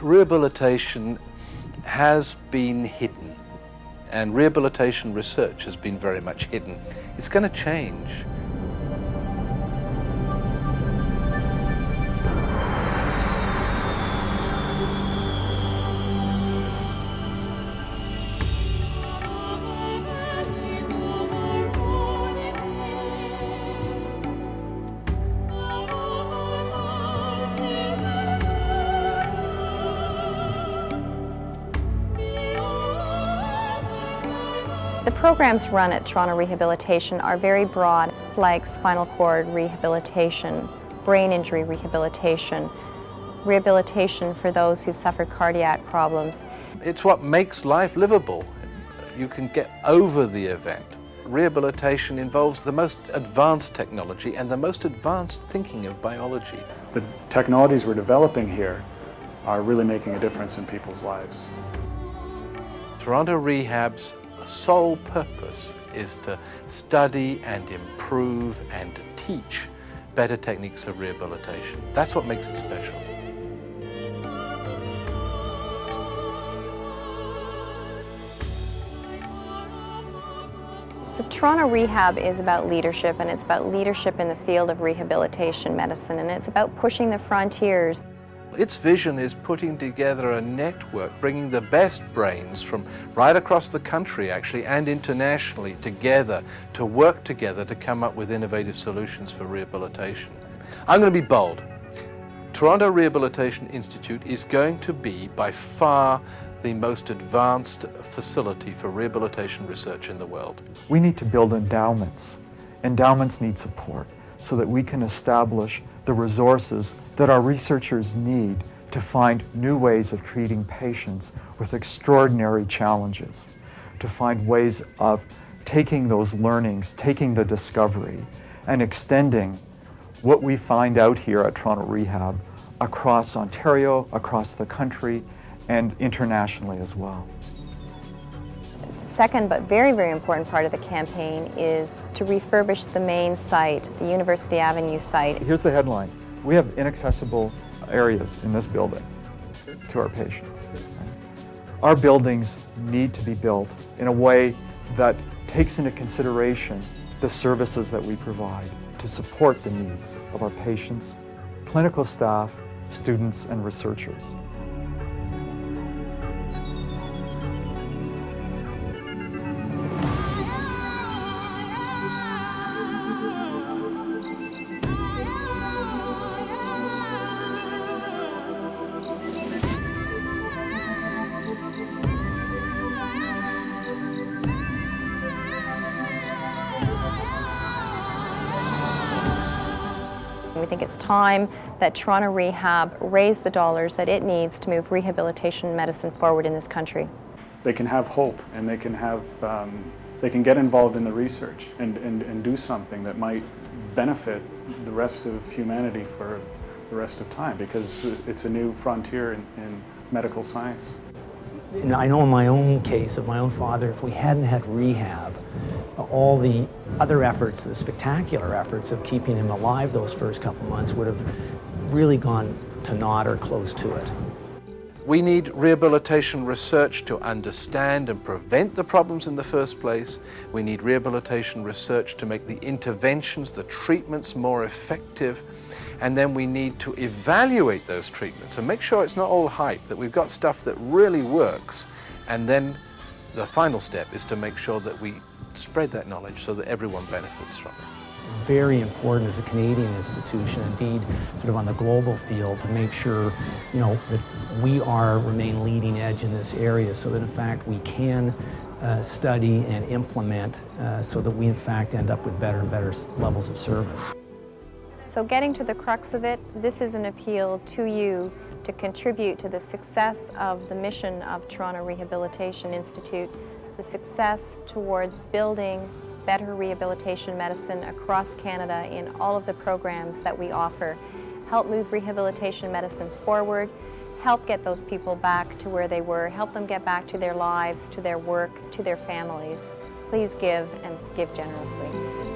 Rehabilitation has been hidden, and rehabilitation research has been very much hidden. It's going to change. The programs run at Toronto Rehabilitation are very broad, like spinal cord rehabilitation, brain injury rehabilitation, rehabilitation for those who've suffered cardiac problems. It's what makes life livable. You can get over the event. Rehabilitation involves the most advanced technology and the most advanced thinking of biology. The technologies we're developing here are really making a difference in people's lives. Toronto Rehab's sole purpose is to study and improve and teach better techniques of rehabilitation. That's what makes it special. So Toronto Rehab is about leadership, and it's about leadership in the field of rehabilitation medicine, and it's about pushing the frontiers. Its vision is putting together a network, bringing the best brains from right across the country, actually, and internationally together, to work together to come up with innovative solutions for rehabilitation. I'm going to be bold. Toronto Rehabilitation Institute is going to be, by far, the most advanced facility for rehabilitation research in the world. We need to build endowments. Endowments need support so that we can establish the resources that our researchers need to find new ways of treating patients with extraordinary challenges, to find ways of taking those learnings, taking the discovery, and extending what we find out here at Toronto Rehab across Ontario, across the country, and internationally as well. Second, but very, very important part of the campaign is to refurbish the main site, the University Avenue site. Here's the headline. We have inaccessible areas in this building to our patients. Our buildings need to be built in a way that takes into consideration the services that we provide to support the needs of our patients, clinical staff, students, and researchers. We think it's time that Toronto Rehab raise the dollars that it needs to move rehabilitation medicine forward in this country. They can have hope, and they can have, they can get involved in the research and do something that might benefit the rest of humanity for the rest of time, because it's a new frontier in medical science. And I know in my own case of my own father, if we hadn't had rehab, all the other efforts, the spectacular efforts of keeping him alive those first couple months would have really gone to naught or close to it. We need rehabilitation research to understand and prevent the problems in the first place. We need rehabilitation research to make the interventions, the treatments more effective. And then we need to evaluate those treatments and make sure it's not all hype, that we've got stuff that really works. And then the final step is to make sure that we spread that knowledge so that everyone benefits from it. Very important as a Canadian institution, indeed, sort of on the global field, to make sure, you know, that we remain leading edge in this area, so that in fact we can study and implement, so that we in fact end up with better and better levels of service. So getting to the crux of it, this is an appeal to you to contribute to the success of the mission of Toronto Rehabilitation Institute, the success towards building better rehabilitation medicine across Canada in all of the programs that we offer. Help move rehabilitation medicine forward, help get those people back to where they were, help them get back to their lives, to their work, to their families. Please give, and give generously.